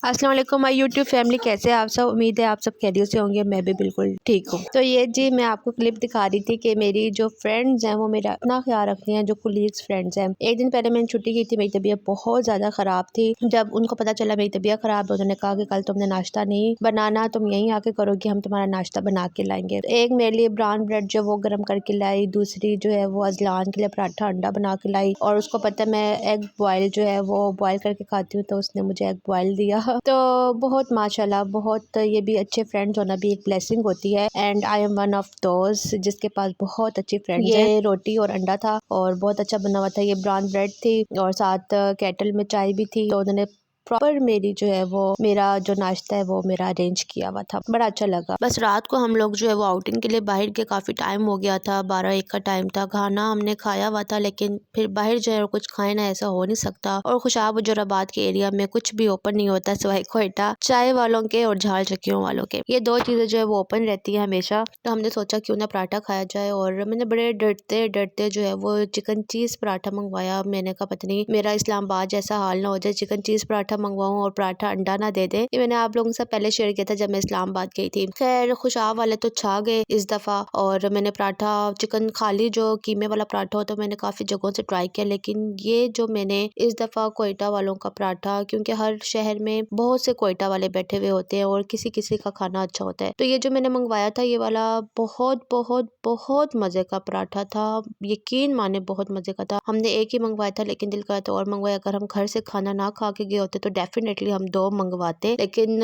अस्सलाम वालेकुम my YouTube family, कैसे हैं आप सब। उम्मीद है आप सब खैरियत से होंगे। मैं भी बिल्कुल ठीक हूँ। तो ये जी मैं आपको क्लिप दिखा रही थी कि मेरी जो फ्रेंड्स हैं वो मेरा इतना ख्याल रखती हैं, जो कुलीग्स फ्रेंड्स हैं। एक दिन पहले मैंने छुट्टी की थी, मेरी तबीयत बहुत ज़्यादा ख़राब थी। जब उनको पता चला मेरी तबीयत ख़राब है, उन्होंने कहा कि कल तुमने नाश्ता नहीं बनाना, तुम यहीं आके करोगी, हम तुम्हारा नाश्ता बना के लाएंगे। एक मेरे लिए ब्राउन ब्रेड जो वो गर्म करके लाई, दूसरी जो है वो अजलान के लिए पराठा अंडा बना के लाई, और उसको पता है मैं एग बॉयल जो है वो बॉयल करके खाती हूँ, तो उसने मुझे एग बॉयल दिया। तो बहुत माशाल्लाह, बहुत ये भी अच्छे फ्रेंड्स होना भी एक ब्लेसिंग होती है। And I am one of those जिसके पास बहुत अच्छी फ्रेंड्स हैं। ये रोटी और अंडा था और बहुत अच्छा बना हुआ था। ये ब्राउन ब्रेड थी और साथ केटल में चाय भी थी। तो उन्होंने प्रॉपर मेरी जो है वो मेरा जो नाश्ता है वो मेरा अरेंज किया हुआ था, बड़ा अच्छा लगा। बस रात को हम लोग जो है वो आउटिंग के लिए बाहर के काफ़ी टाइम हो गया था, 12-1 का टाइम था। खाना हमने खाया हुआ था, लेकिन फिर बाहर जो है कुछ खाए ना, ऐसा हो नहीं सकता। और खुशाब वजूराबाद के एरिया में कुछ भी ओपन नहीं होता सिवाय कोयटा चाय वालों के और झाल चक्कियों वालों के। ये दो चीज़ें जो है वो ओपन रहती है हमेशा। तो हमने सोचा क्यों ना पराठा खाया जाए, और मैंने बड़े डरते डरते जो है वो चिकन चीज़ पराठा मंगवाया। मैंने कहा पता नहीं मेरा इस्लामाबाद जैसा हाल ना हो जाए, चिकन चीज़ पराठा मंगवाऊं और पराठा अंडा ना दे दे। ये मैंने आप लोगों से पहले शेयर किया था जब मैं इस्लामाबाद गई थी। खैर खुशाब वाले तो छा गए इस दफ़ा, और मैंने पराठा चिकन खाली जो कीमे वाला पराठा हो, तो मैंने काफ़ी जगहों से ट्राई किया, लेकिन ये जो मैंने इस दफ़ा कोयटा वालों का पराठा, क्योंकि हर शहर में बहुत से कोयटा वाले बैठे हुए होते हैं और किसी किसी का खाना अच्छा होता है। तो ये जो मैंने मंगवाया था, ये वाला बहुत बहुत बहुत मज़े का पराठा था। यकीन माने बहुत मज़े का था। हमने एक ही मंगवाया था, लेकिन दिल करा तो और मंगवाया। अगर हम घर से खाना ना खा के गए होते तो डेफिनेटली हम 2 मंगवाते, लेकिन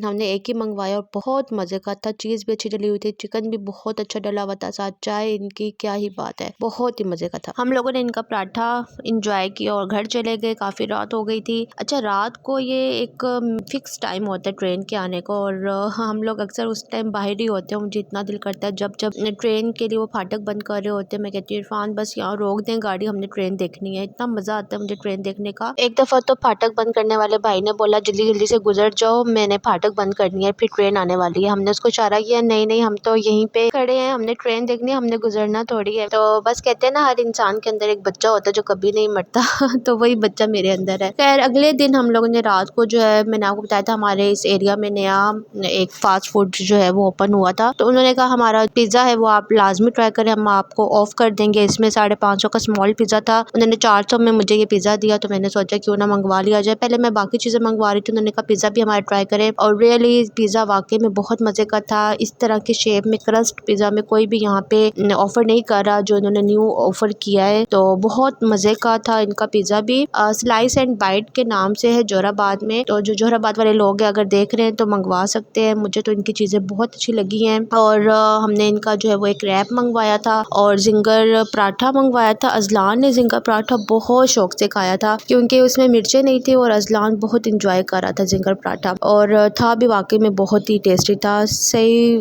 हमने एक ही मंगवाया और बहुत मज़े का था। चीज़ भी अच्छी डली हुई थी, चिकन भी बहुत अच्छा डला हुआ था, साथ चाय इनकी क्या ही बात है, बहुत ही मज़े का था। हम लोगों ने इनका पराठा इंजॉय किया और घर चले गए। काफ़ी रात हो गई थी। अच्छा, रात को ये एक फिक्स टाइम होता है ट्रेन के आने को, और हम लोग अक्सर उस टाइम बाहर ही होते हैं। मुझे इतना दिल करता है जब जब ट्रेन के लिए वो फाटक बंद कर रहे होते हैं, मैं कहती हूँ इरफान बस यहाँ रोक दें गाड़ी, हमने ट्रेन देखनी है। इतना मज़ा आता है मुझे ट्रेन देखने का। एक दफ़ा तो फाटक बंद करने वाले भाई ने बोला जल्दी जल्दी से गुजर जाओ, मैंने फाटक बंद करनी है, फिर ट्रेन आने वाली है। हमने उसको इशारा किया नहीं नहीं, हम तो यहीं पे खड़े हैं, हमने ट्रेन देखनी है, हमने गुजरना थोड़ी है। तो बस कहते हैं ना हर इंसान के अंदर एक बच्चा होता है जो कभी नहीं मरता तो वही बच्चा मेरे अंदर है। खैर अगले दिन हम लोगों ने रात को जो है, मैंने आपको बताया था हमारे इस एरिया में नया एक फास्ट फूड जो है वो ओपन हुआ था। तो उन्होंने कहा हमारा पिज़्ज़ा है वो आप लाजमी ट्राई करें, हम आपको ऑफ कर देंगे। इसमें 550 का स्मॉल पिज़्ज़ा था, उन्होंने 400 में मुझे ये पिज़्ज़ा दिया। तो मैंने सोचा क्यों ना मंगवा लिया जाए। पहले मैं बाकी चीज़ें मंगवा रही थी, उन्होंने कहा पिज़्ज़ा भी हमारा ट्राई करें, और रियली पिज़्ज़ा वाकई में बहुत मज़े का था। इस तरह के शेप में क्रस्ट पिज़्ज़ा में कोई भी यहाँ पे ऑफ़र नहीं कर रहा जो इन्होंने न्यू ऑफ़र किया है। तो बहुत मज़े का था इनका पिज़्ज़ा भी। स्लाइस एंड बाइट के नाम से है जोराबाद में। तो जो जोराबाद वाले लोग हैं अगर देख रहे हैं तो मंगवा सकते हैं। मुझे तो इनकी चीज़ें बहुत अच्छी लगी हैं। और हमने इनका जो है वो एक रैप मंगवाया था और जिंगर पराठा मंगवाया था। अजलान ने जिंगर पराठा बहुत शौक से खाया था, क्योंकि उसमें मिर्चें नहीं थी, और अजलान बहुत इंजॉय कर रहा था जिंगर पराठा, और था भी वाकई में बहुत ही टेस्टी था। सही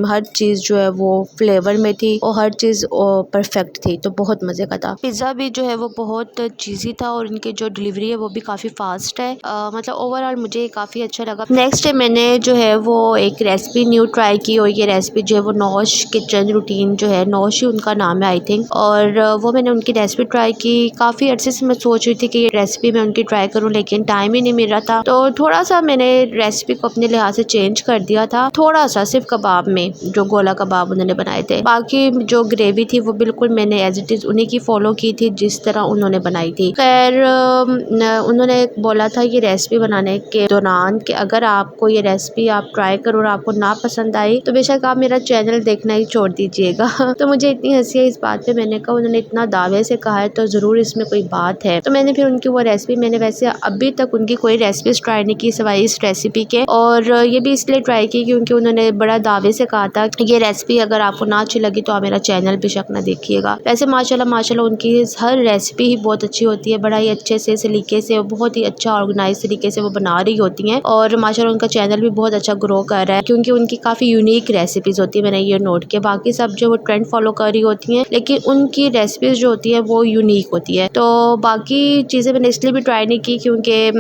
हर चीज़ जो है वो फ्लेवर में थी और हर चीज़ परफेक्ट थी, तो बहुत मज़े का था। पिज़्ज़ा भी जो है वो बहुत चीज़ी था, और इनकी जो डिलीवरी है वो भी काफ़ी फास्ट है। मतलब ओवरऑल मुझे काफ़ी अच्छा लगा। नेक्स्ट डे मैंने जो है वो एक रेसिपी न्यू ट्राई की, और ये रेसिपी जो है वो नौश किचन रूटीन जो है, नौश ही उनका नाम है आई थिंक, और वो मैंने उनकी रेसिपी ट्राई की। काफ़ी अर्से से मैं सोच रही थी कि ये रेसिपी मैं उनकी ट्राई करूं, लेकिन टाइम ही नहीं मिल रहा था। तो थोड़ा सा मैंने रेसिपी को अपने लिहाज से चेंज कर दिया था, थोड़ा सा सिर्फ कबाब में, जो गोला कबाब उन्होंने बनाए थे। बाकी जो ग्रेवी थी वो बिल्कुल मैंने एज इट इज़ उन्हीं की फॉलो की थी जिस तरह उन्होंने बनाई थी। खैर उन्होंने बोला था ये रेसिपी बनाने के दौरान कि अगर आपको ये रेसिपी आप ट्राई करो और आपको ना पसंद आई तो बेशक आप मेरा चैनल देखना ही छोड़ दीजिएगा तो मुझे इतनी हंसी है इस बात पे। मैंने कहा उन्होंने इतना दावे से कहा है तो ज़रूर इसमें कोई बात है। तो मैंने फिर उनकी वो रेसिपी, मैंने वैसे अभी तक उनकी कोई रेसिपीज ट्राई नहीं की सिवाय इस रेसिपी के, और ये भी इसलिए ट्राई की क्योंकि उन्होंने बड़ा दावे से कहा था कि ये रेसिपी अगर आपको ना अच्छी लगी तो आप मेरा चैनल बेशक ना देखिएगा। वैसे माशाल्लाह उनकी हर रेसिपी ही बहुत अच्छी होती है, बड़ा ही अच्छे से सलीके से, बहुत ही अच्छा ऑर्गेनाइज तरीके से वो बना रही होती हैं, और माशाल्लाह उनका चैनल भी बहुत अच्छा ग्रो कर रहा है क्योंकि उनकी काफ़ी यूनिक रेसिपीज़ होती है। मैंने ये नोट किया, बाकी सब जो वो ट्रेंड फॉलो कर रही होती हैं, लेकिन उनकी रेसिपीज़ जो होती है वो यूनिक होती है। तो बाकी चीज़ें मैंने इसलिए भी ट्राई नहीं की क्योंकि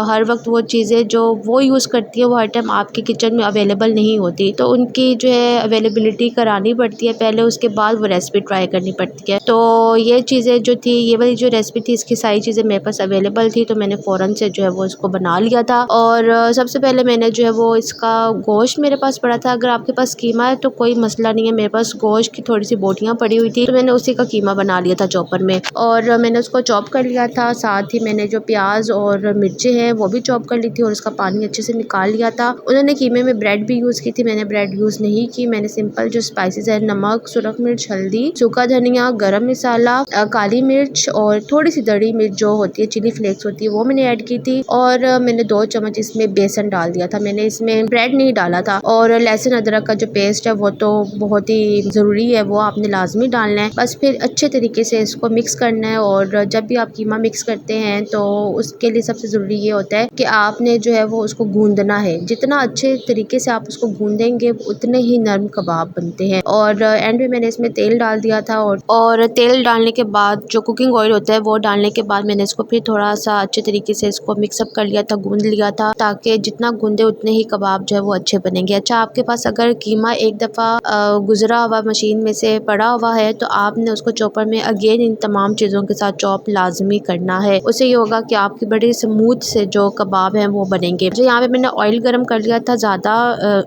हर वक्त वो चीज़ें जो वो यूज़ करती है वो हर टाइम आपके किचन में अवेलेबल नहीं होती, तो उनकी जो है अवेलेबिलिटी करानी पड़ती है पहले, उसके बाद वो रेसिपी ट्राई करनी पड़ती है। तो ये चीज़ें जो थी, ये वाली जो रेसिपी थी, इसकी सारी चीज़ें मेरे पास अवेलेबल थी, तो मैंने फ़ौरन से जो है वो इसको बना लिया था। और सबसे पहले मैंने जो है वो इसका गोश्त मेरे पास पड़ा था। अगर आपके पास कीमा है तो कोई मसला नहीं है, मेरे पास गोश्त की थोड़ी सी बोटियाँ पड़ी हुई थी, तो मैंने उसी का कीमा बना लिया था चॉपर में, और मैंने उसको चॉप कर लिया था। साथ ही मैंने जो प्याज और मिर्चें हैं वो भी चॉप कर ली थी और उसका पानी अच्छे से निकाल लिया था। उन्होंने कीमे में ब्रेड भी यूज़ की थी, मैंने ब्रेड यूज़ नहीं की। मैंने सिंपल जो स्पाइसेस है, नमक, सुरख मिर्च, हल्दी, सूखा धनिया, गरम मसाला, काली मिर्च और थोड़ी सी दड़ी मिर्च जो होती है, चिली फ्लेक्स होती है, वो मैंने ऐड की थी। और मैंने 2 चम्मच इसमें बेसन डाल दिया था, मैंने इसमें ब्रेड नहीं डाला था। और लहसुन अदरक का जो पेस्ट है वो तो बहुत ही ज़रूरी है, वो आपने लाजमी डालना है। बस फिर अच्छे तरीके से इसको मिक्स करना है। और जब भी आप कीमा मिक्स करते हैं तो उसके लिए सबसे ज़रूरी ये होता है कि आपने जो है वो उसको गूंदना है। जितना अच्छे तरीके से आप उसको गूंदेंगे उतने ही नरम कबाब बनते हैं। और एंड में मैंने इसमें तेल डाल दिया था, और तेल डालने के बाद जो कुकिंग ऑयल होता है वो डालने के बाद मैंने इसको फिर थोड़ा सा अच्छे तरीके से इसको मिक्सअप कर लिया था, गूंद लिया था, ताकि जितना गूंदे उतने ही कबाब जो है वो अच्छे बनेंगे। अच्छा, आपके पास अगर कीमा एक दफ़ा गुजरा हुआ मशीन में से पड़ा हुआ है तो आपने उसको चॉपर में अगेन इन तमाम चीज़ों के साथ चॉप लाजमी करना है। उससे ये होगा कि आपकी बड़ी स्मूथ से जो कबाब हैं वो बनेंगे। जो यहाँ पे मैंने ऑयल गर्म कर लिया था, ज़्यादा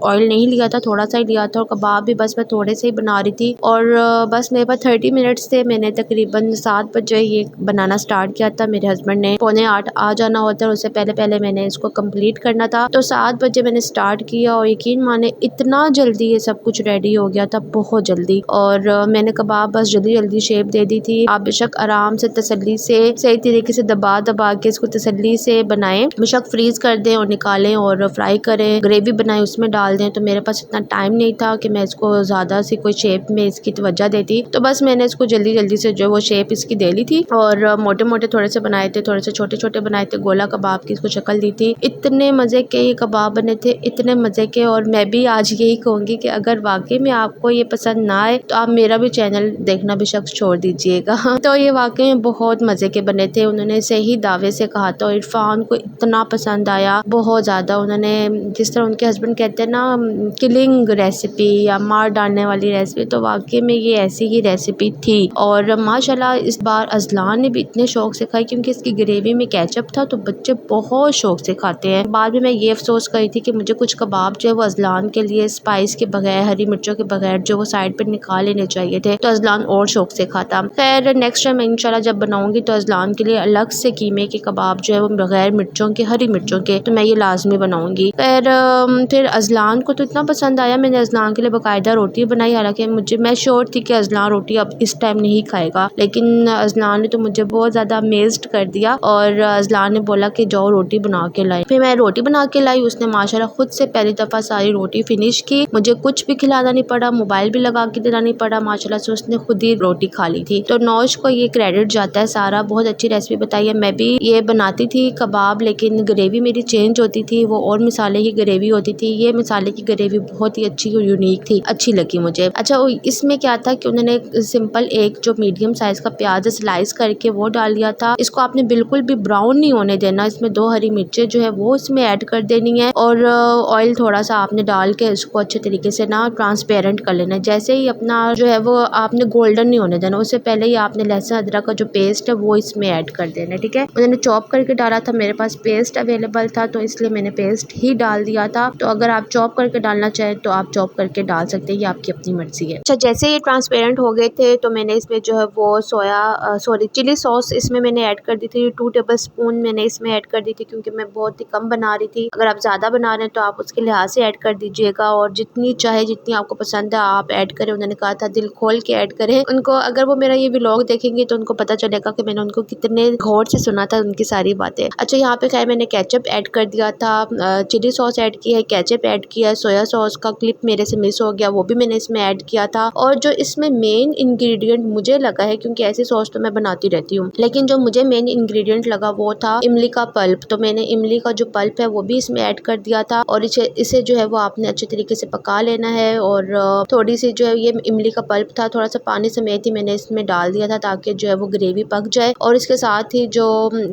ऑयल नहीं लिया था, थोड़ा सा ही लिया था, और कबाब भी बस मैं थोड़े से ही बना रही थी। और बस मेरे पास 30 मिनट्स से मैंने तकरीबन 7 बजे ये बनाना स्टार्ट किया था। मेरे हस्बैंड ने 7:45 आ जाना होता है, उससे पहले पहले मैंने इसको कंप्लीट करना था। तो 7 बजे मैंने स्टार्ट किया और यकीन माने इतना जल्दी ये सब कुछ रेडी हो गया था, बहुत जल्दी। और मैंने कबाब बस जल्दी जल्दी शेप दे दी थी। आप बेशक आराम से तसल्ली से सही तरीके से दबा दबा के इसको तसल्ली से बनाएं, बेशक फ्रीज कर दें और निकालें और फ्राई करें, ग्रेवी बनाएं उसमें डाल दें। तो मेरे पास इतना टाइम नहीं था कि मैं इसको ज़्यादा सी कोई शेप में इसकी तवज्जो देती, तो बस मैंने इसको जल्दी जल्दी से जो वो शेप इसकी दे ली थी। और मोटे मोटे थोड़े से बनाए थे, थोड़े से छोटे छोटे बनाए थे, गोला कबाब की इसको शक्ल दी थी। इतने मज़े के ये कबाब बने थे, इतने मज़े के। और मैं भी आज यही कहूँगी कि अगर वाकई में आपको ये पसंद ना आए तो आप मेरा भी चैनल देखना बेशक छोड़ दीजिएगा। तो ये वाकई में बहुत मज़े के बने थे। उन्होंने सही दावे से कहा था और इरफान को इतना पसंद आया, बहुत ज़्यादा। उन्होंने जिस तरह उनके हस्बैंड कहते हैं ना, किलिंग रेसिपी या मार डालने वाली रेसिपी, तो वाकई में ये ऐसी ही रेसिपी थी। और माशाल्लाह इस बार अजलान ने भी इतने शौक से खाई, क्योंकि इसकी ग्रेवी में केचप था तो बच्चे बहुत शौक से खाते हैं। बाद में मैं ये अफसोस करी थी कि मुझे कुछ कबाब जो है वो अजलान के लिए स्पाइस के बगैर, हरी मिर्चों के बगैर जो वो साइड पर निकाल लेने चाहिए थे, तो अजलान और शौक से खाता। खैर नेक्स्ट टाइम इंशाल्लाह जब बनाऊंगी तो अजलान के लिए अलग से कीमे के कबाब जो है वो बगैर मिर्चों के, हरी मिर्चों के, तो मैं ये लाजमी बनाऊंगी। फिर अजलान को तो इतना पसंद आया, मैंने अजलान के लिए बाकायदा रोटी बनाई। हालांकि मैं श्योर थी कि अजलान रोटी अब इस टाइम नहीं खाएगा, लेकिन अजलान ने तो मुझे बहुत ज़्यादा अमेज्ड कर दिया। और अजलान ने बोला कि जाओ रोटी बना के लाई। फिर मैं रोटी बना के लाई। उसने माशाल्लाह खुद से पहली दफ़ा सारी रोटी फिनिश की, मुझे कुछ भी खिलाना नहीं पड़ा, मोबाइल भी लगा के देना नहीं पड़ा, माशाल्लाह से उसने खुद ही रोटी खा ली थी। तो नौश को ये क्रेडिट जाता है सारा, बहुत अच्छी रेसिपी बताई है। मैं भी ये बनाती थी कबाब, लेकिन ग्रेवी मेरी चेंज होती थी, वो और मिसाले की ग्रेवी होती थी। ये मिसाले की ग्रेवी बहुत ही अच्छी और यूनिक थी, अच्छी लगी मुझे। अच्छा, इसमें क्या था कि उन्होंने सिंपल एक जो मीडियम साइज का प्याज स्लाइस करके वो डाल दिया था। इसको आपने बिल्कुल भी ब्राउन नहीं होने देना, इसमें 2 हरी मिर्चें जो है वो इसमें ऐड कर देनी है। और ऑयल थोड़ा सा आपने डाल के इसको अच्छे तरीके से ना ट्रांसपेरेंट कर लेना है। जैसे ही अपना जो है वो आपने गोल्डन नहीं होने देना, उससे पहले ही आपने लहसुन अदरक का जो पेस्ट है वो इसमें ऐड कर देना है, ठीक है। उन्होंने चॉप करके डाला था, मेरे पास पेस्ट अवेलेबल था तो इसलिए मैंने पेस्ट ही डाल दिया था। तो अगर आप चॉप करके डालना चाहें तो आप चॉप करके डाल सकते हैं, ये आपकी अपनी मर्जी है। अच्छा, जैसे ये ट्रांसपेरेंट हो गए थे तो मैंने इसमें जो है वो चिली सॉस इसमें मैंने ऐड कर दी थी। 2 टेबल स्पून मैंने इसमें ऐड कर दी थी, क्योंकि मैं बहुत ही कम बना रही थी। अगर आप ज़्यादा बना रहे हैं तो आप उसके लिहाज से ऐड कर दीजिएगा, और जितनी चाहे जितनी आपको पसंद है आप ऐड करें। उन्होंने कहा था दिल खोल के ऐड करें। उनको अगर वो मेरा ये व्लॉग देखेंगे तो उनको पता चलेगा कि मैंने उनको कितने गौर से सुना था उनकी सारी बातें। अच्छा, यहाँ पे खैर मैंने केचप ऐड कर दिया था, चिली सॉस ऐड किया है, केचप ऐड किया है, सोया सॉस का क्लिप मेरे से मिस हो गया, वो भी मैंने इसमें ऐड किया था। और जो इसमें मेन इंग्रेडिएंट मुझे लगा है, क्योंकि ऐसी सॉस तो मैं बनाती रहती हूँ, लेकिन जो मुझे मेन इंग्रेडिएंट लगा वो था इमली का पल्प। तो मैंने इमली का जो पल्प है वो भी इसमें ऐड कर दिया था, और इसे जो है वो आपने अच्छे तरीके से पका लेना है। और थोड़ी सी जो है ये इमली का पल्प था, थोड़ा सा पानी समेत ही मैंने इसमें डाल दिया था, ताकि जो है वो ग्रेवी पक जाए। और इसके साथ ही जो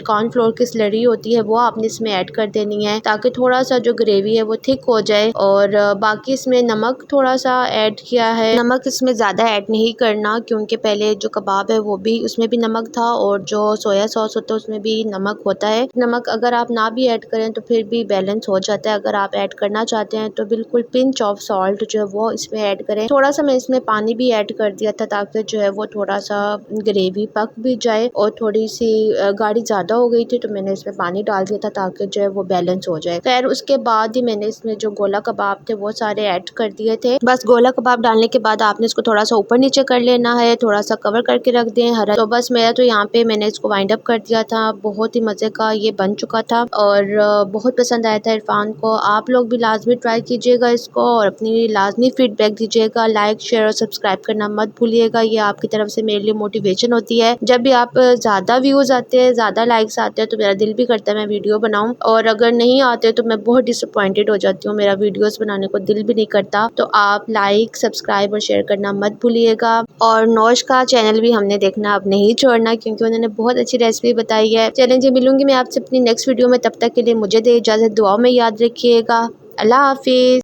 कॉर्नफ्लोर की स्लरी होती है वो आपने इसमें ऐड कर देनी है ताकि थोड़ा सा जो ग्रेवी है वो थिक हो जाए। और बाकी इसमें नमक थोड़ा सा ऐड किया है। नमक इसमें ज़्यादा ऐड नहीं करना क्योंकि पहले जो कबाब है वो भी उसमें भी नमक था और जो सोया सॉस होता है उसमें भी नमक होता है। नमक अगर आप ना भी ऐड करें तो फिर भी बैलेंस हो जाता है। अगर आप ऐड करना चाहते हैं तो बिल्कुल पिंच ऑफ सॉल्ट जो है वो इसमें ऐड करें। थोड़ा सा मैं इसमें पानी भी ऐड कर दिया था ताकि जो है वो थोड़ा सा ग्रेवी पक भी जाए। और थोड़ी सी गाढ़ी ज़्यादा हो गई थी तो मैंने इसमें पानी डाल दिया था ताकि जो है वो बैलेंस हो जाए। फिर उसके बाद ही मैंने इसमें जो गोला कबाब थे वो सारे ऐड कर दिए थे। बस गोला कबाब डालने के बाद आपने इसको थोड़ा सा ऊपर नीचे कर लेना है, थोड़ा सा कवर करके रख दें हरा। तो बस मेरा तो यहाँ पे मैंने इसको वाइंड अप कर दिया था। बहुत ही मज़े का ये बन चुका था और बहुत पसंद आया था इरफान को। आप लोग भी लाजमी ट्राई कीजिएगा इसको और अपनी लाजमी फीडबैक दीजिएगा। लाइक शेयर और सब्सक्राइब करना मत भूलिएगा, ये आपकी तरफ से मेरे लिए मोटिवेशन होती है। जब भी आप ज़्यादा व्यूज़ आते हैं, ज़्यादा लाइक्स आते हैं तो मेरा दिल भी करता है मैं वीडियो बनाऊँ, और अगर नहीं आते तो मैं बहुत डिसअपॉइंटेड हो जाती हूँ, मेरा वीडियोस बनाने को दिल भी नहीं करता। तो आप लाइक सब्सक्राइब और शेयर करना मत भूलिएगा। और नौश का चैनल भी हमने देखना अब नहीं छोड़ना क्योंकि उन्होंने बहुत अच्छी रेसिपी बताई है। चलें जी, मिलूंगी मैं आपसे अपनी नेक्स्ट वीडियो में, तब तक के लिए मुझे दे इजाज़त। दुआओं में याद रखिएगा। अल्लाह हाफिज़।